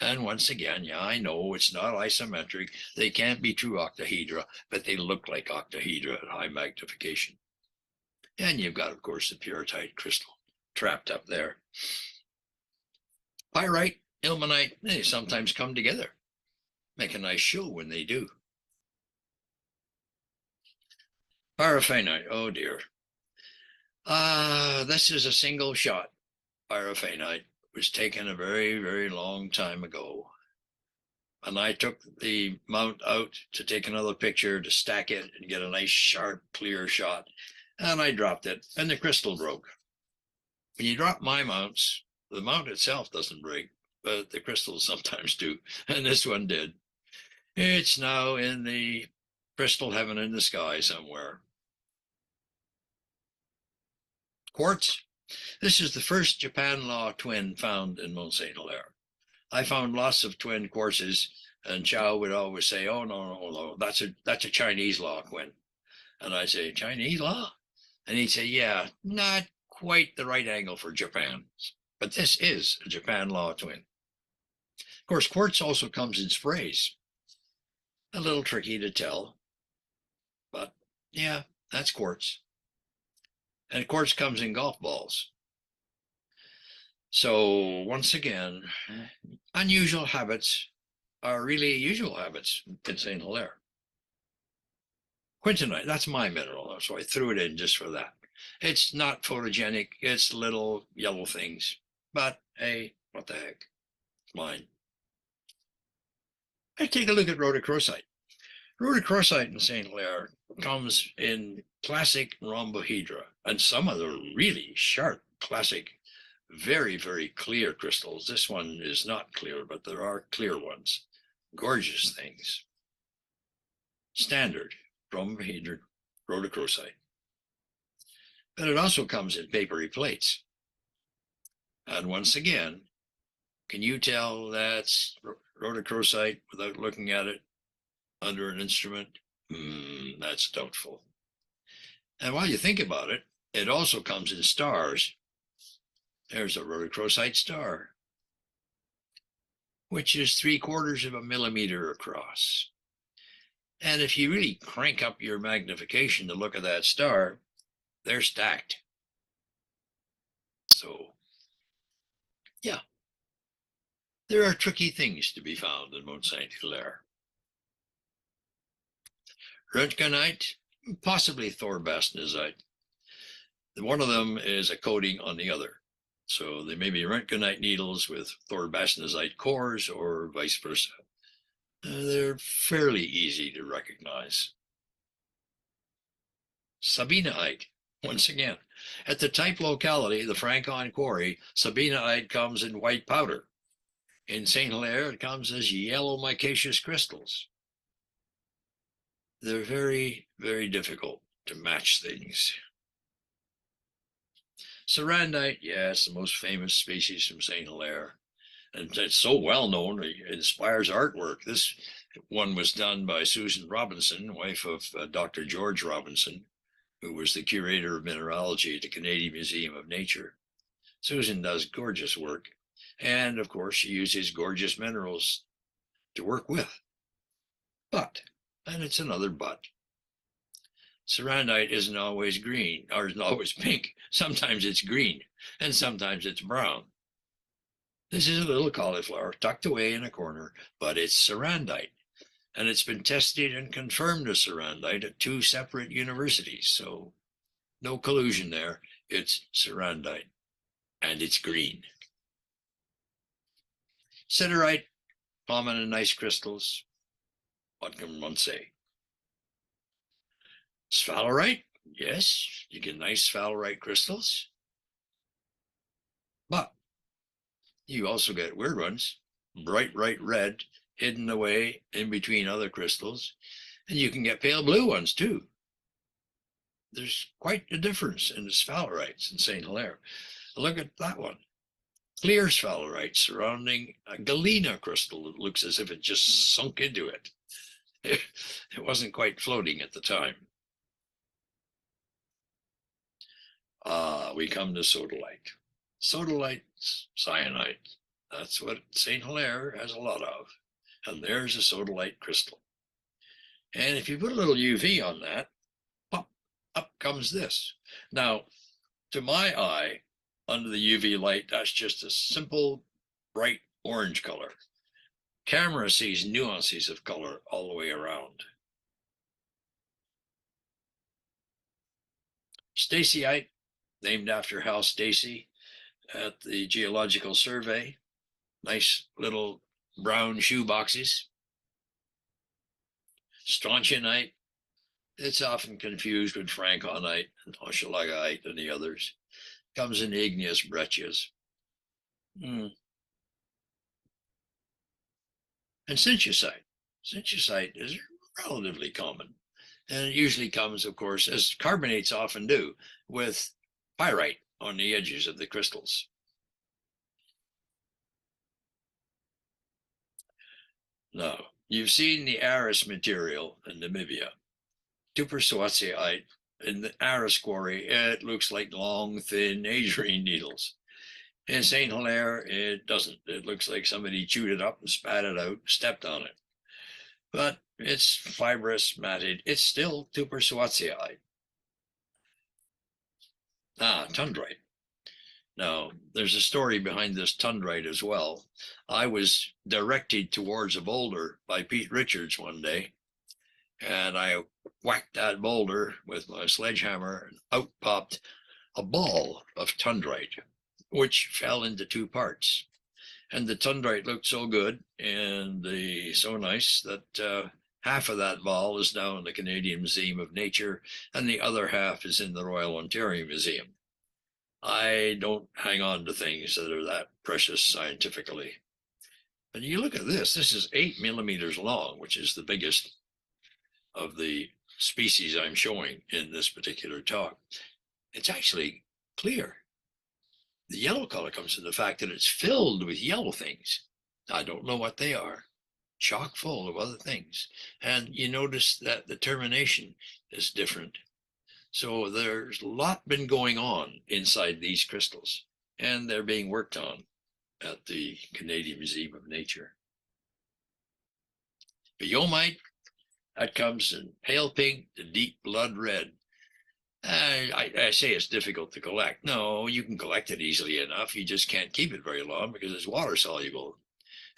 A: And once again, yeah, I know it's not isometric. They can't be true octahedra, but they look like octahedra at high magnification. And you've got, of course, the pyrrhotite crystal trapped up there. Pyrite, ilmenite, they sometimes come together. Make a nice show when they do. Pyrophenite, oh dear. This is a single shot pyrophenite. Was taken a very, very long time ago. And I took the mount out to take another picture to stack it and get a nice, sharp, clear shot. And I dropped it, and the crystal broke. When you drop my mounts, the mount itself doesn't break, but the crystals sometimes do. And this one did. It's now in the crystal heaven in the sky somewhere. Quartz. This is the first Japan law twin found in Mont Saint Hilaire. I found lots of twin quartzes, and Chow would always say, "Oh no, that's a Chinese law, Quinn." And I'd say, "Chinese law?" And he'd say, "Yeah, not quite the right angle for Japan, but this is a Japan law twin." Of course, quartz also comes in sprays. A little tricky to tell, but yeah, that's quartz. And quartz comes in golf balls. So once again, unusual habits are really usual habits in St. Hilaire. Quintinite, that's my mineral, so I threw it in just for that. It's not photogenic, it's little yellow things, but hey, what the heck, mine. Let's take a look at rhodochrosite. Rhodochrosite in St. Hilaire comes in classic rhombohedra, and some of the really sharp classic, very, very clear crystals. This one is not clear, but there are clear ones. Gorgeous things. Standard rhombohedral rhodochrosite. But it also comes in papery plates. And once again, can you tell that's rhodochrosite without looking at it under an instrument? That's doubtful. And while you think about it, it also comes in stars. There's a rhodochrosite star, which is 3/4 of a millimeter across. And if you really crank up your magnification to look at that star, they're stacked. So, yeah, there are tricky things to be found in Mont Saint Hilaire. Röntgenite, possibly thorbastnasite. One of them is a coating on the other. So they may be röntgenite needles with thorbastnasite cores or vice versa. They're fairly easy to recognize. Sabinaite, once again. At the type locality, the Francon Quarry, sabinaite comes in white powder. In St. Hilaire, it comes as yellow micaceous crystals. They're very, very difficult to match things. Sarandite, yes, the most famous species from St. Hilaire. And it's so well known, it inspires artwork. This one was done by Susan Robinson, wife of Dr. George Robinson, who was the curator of mineralogy at the Canadian Museum of Nature. Susan does gorgeous work. And of course, she uses gorgeous minerals to work with. But, and it's another but, Serandite isn't always green, or isn't always pink. Sometimes it's green, and sometimes it's brown. This is a little cauliflower tucked away in a corner, but it's Serandite. And it's been tested and confirmed as Serandite at 2 separate universities. So no collusion there. It's Serandite, and it's green. Siderite, common and nice crystals. What can one say? Sphalerite, yes, you get nice sphalerite crystals. But you also get weird ones, bright red, hidden away in between other crystals. And you can get pale blue ones too. There's quite a difference in the sphalerites in Saint Hilaire. Look at that one. Clear sphalerite surrounding a galena crystal that looks as if it just sunk into it. It wasn't quite floating at the time. We come to sodalite. Sodalite's cyanide. That's what St. Hilaire has a lot of. And there's a sodalite crystal. And if you put a little UV on that, pop, up comes this. Now, to my eye, under the UV light, that's just a simple, bright orange color. Camera sees nuances of color all the way around. Stacyite, named after Hal Stacy at the Geological Survey. Nice little brown shoe boxes. Strontianite, it's often confused with franconite and hochulagite and the others. Comes in igneous breccias. And sinchusite. Sinchusite is relatively common. And it usually comes, of course, as carbonates often do, with pyrite on the edges of the crystals. Now, you've seen the Aris material in Namibia. Tuperswaziite in the Aris quarry, it looks like long, thin agerine needles. In St. Hilaire, it doesn't. It looks like somebody chewed it up and spat it out, stepped on it. But it's fibrous, matted. It's still Tuperswaziite. Tundrite. Now, there's a story behind this tundrite as well. I was directed towards a boulder by Pete Richards one day, and I whacked that boulder with my sledgehammer, and out popped a ball of tundrite, which fell into 2 parts. And the tundrite looked so good and so nice that half of that ball is now in the Canadian Museum of Nature, and the other half is in the Royal Ontario Museum. I don't hang on to things that are that precious scientifically. And you look at this, this is 8 millimeters long, which is the biggest of the species I'm showing in this particular talk. It's actually clear. The yellow color comes from the fact that it's filled with yellow things. I don't know what they are. Chock full of other things. And you notice that the termination is different. So there's a lot been going on inside these crystals, and they're being worked on at the Canadian Museum of Nature. Biomite, that comes in pale pink to deep blood red. I say it's difficult to collect. No, you can collect it easily enough. You just can't keep it very long because it's water soluble.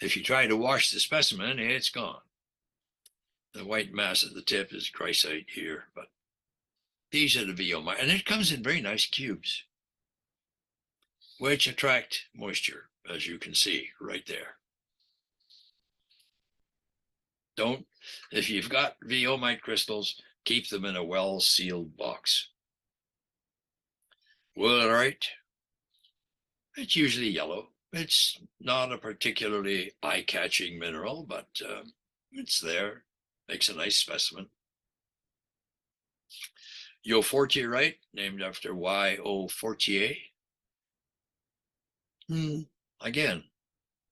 A: If you try to wash the specimen, it's gone. The white mass at the tip is chrysite here, but these are the biomite, and it comes in very nice cubes, which attract moisture, as you can see right there. If you've got biomite crystals, keep them in a well-sealed box. Woolite, it's usually yellow. It's not a particularly eye-catching mineral, but it's there. Makes a nice specimen. Yofortierite, named after Y.O. Fortier. Again,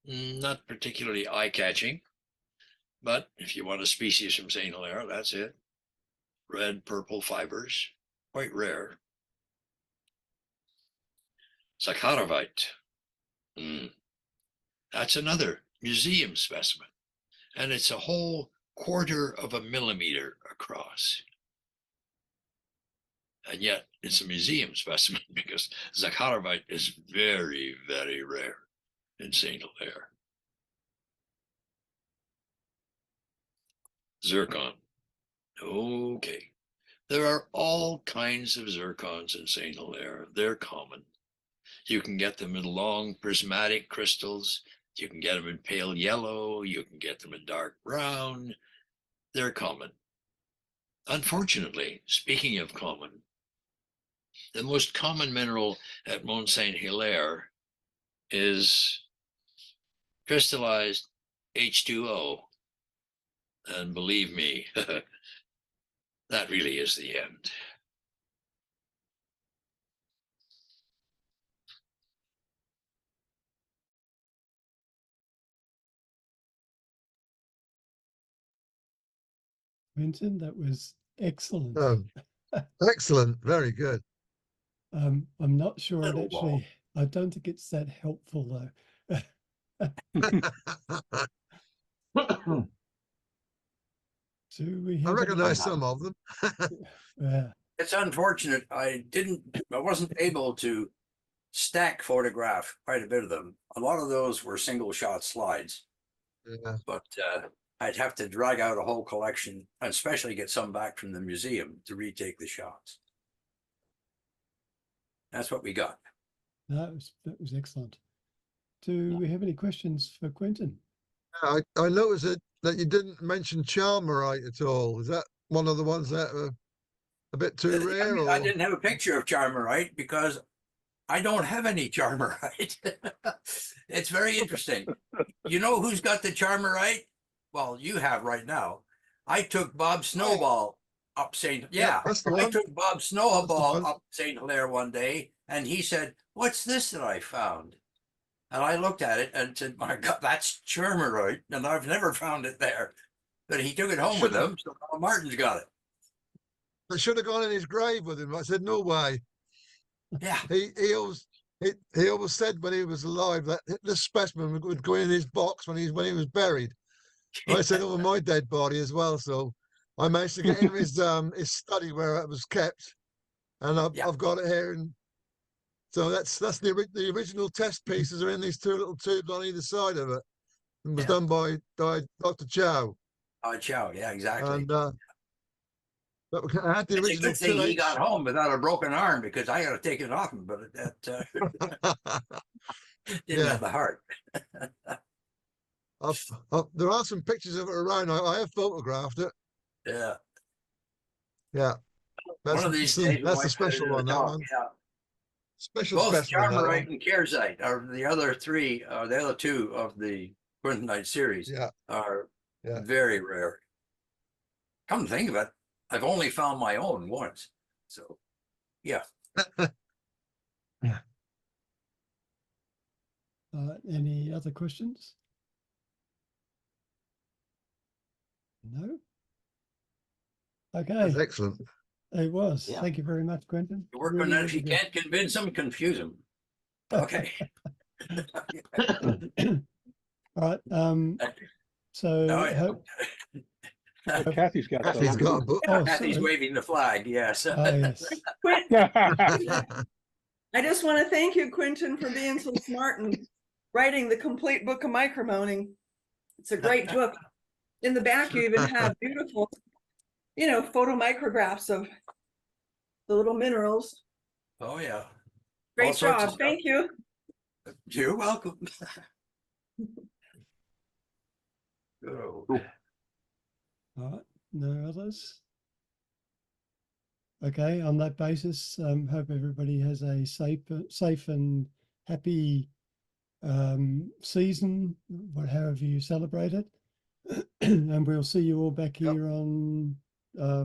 A: Not particularly eye-catching, but if you want a species from Saint Hilaire, that's it. Red, purple fibers, quite rare. Zakharovite. That's another museum specimen, and it's a whole 1/4 of a millimeter across. And yet it's a museum specimen because Zakharovite is very, very rare in Saint Hilaire. Zircon. Okay. There are all kinds of zircons in Saint Hilaire. They're common. You can get them in long prismatic crystals. You can get them in pale yellow. You can get them in dark brown. They're common. Unfortunately, speaking of common, the most common mineral at Mont Saint Hilaire is crystallized H2O. And believe me, that really is the end.
B: Quintin, that was excellent.
C: Excellent, very good.
B: I'm not sure it actually, I don't think it's that helpful though. Do we
C: I
B: have
C: recognize some of them.
B: Yeah.
A: It's unfortunate. I wasn't able to stack photograph quite a bit of them. A lot of those were single shot slides,
C: Yeah.
A: but I'd have to drag out a whole collection, and especially get some back from the museum to retake the shots. That's what we got.
B: That was excellent. Do we have any questions for Quintin?
C: I noticed that you didn't mention Charmerite at all. Is that one of the ones that are a bit too rare?
A: I didn't have a picture of Charmerite because I don't have any Charmerite. It's very interesting. You know who's got the Charmerite? Well, you have right now. I took Bob Snowball up St. Yeah,
C: that's the
A: I
C: one.
A: took Bob Snowball
C: one.
A: up St. Hilaire one day, and he said, "What's this that I found?" And I looked at it and said, "My God, that's Charmerite, and I've never found it there." But he took it home with him, so now Martin's got it.
C: I should have gone in his grave with him. I said, no way.
A: Yeah.
C: He always said when he was alive that this specimen would go in his box when he was buried. I said, "Oh, my dead body as well." So I managed to get in his study where it was kept, and I've got it here. And so that's the original test pieces are in these two little tubes on either side of it. It was done by Dr. Chow.
A: Chow, yeah, exactly.
C: And but I had the
A: it's
C: original
A: a good thing
C: 2H.
A: he got home without a broken arm, because I got to take it off him, but that didn't have the heart.
C: There are some pictures of it around. I have photographed it.
A: Yeah.
C: Yeah.
A: One of these days,
C: that's the special one. That one.
A: Yeah.
C: Special
A: Both
C: specimen.
A: Charmerite and Kearsite are the other three, the other two of the Quintinite series.
C: Yeah.
A: Are very rare. Come to think of it, I've only found my own once. So, yeah.
C: Yeah.
B: Any other questions? No? Okay.
C: That's excellent.
B: It was. Yeah. Thank you very much, Quintin.
A: You work on that. If you can't convince them, confuse them. Okay.
B: All right. So
D: Kathy's got
C: a book.
A: Oh, Kathy's waving the flag. Yes.
B: Oh, yes.
E: I just want to thank you, Quintin, for being so smart and writing the complete book of micromounting. It's a great book. In the back, you even have beautiful, photo micrographs of the little minerals.
A: Oh, yeah.
E: Great job. Thank you.
A: You're welcome.
B: All right. No others? Okay. On that basis, hope everybody has a safe and happy season, however you celebrate it. And we'll see you all back here on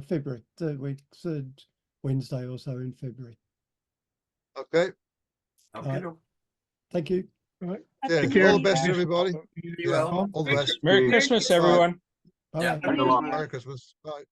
B: February, third Wednesday or so in February.
C: Okay.
A: Okay.
B: Thank you. Right.
C: Yeah,
D: Take care.
C: all the best to everybody.
F: You
C: Yeah,
F: well.
C: all the best.
D: Merry Christmas, everyone.
B: Bye.
F: Yeah.
B: Bye.
F: Thanks a lot.
C: Merry Christmas. Bye.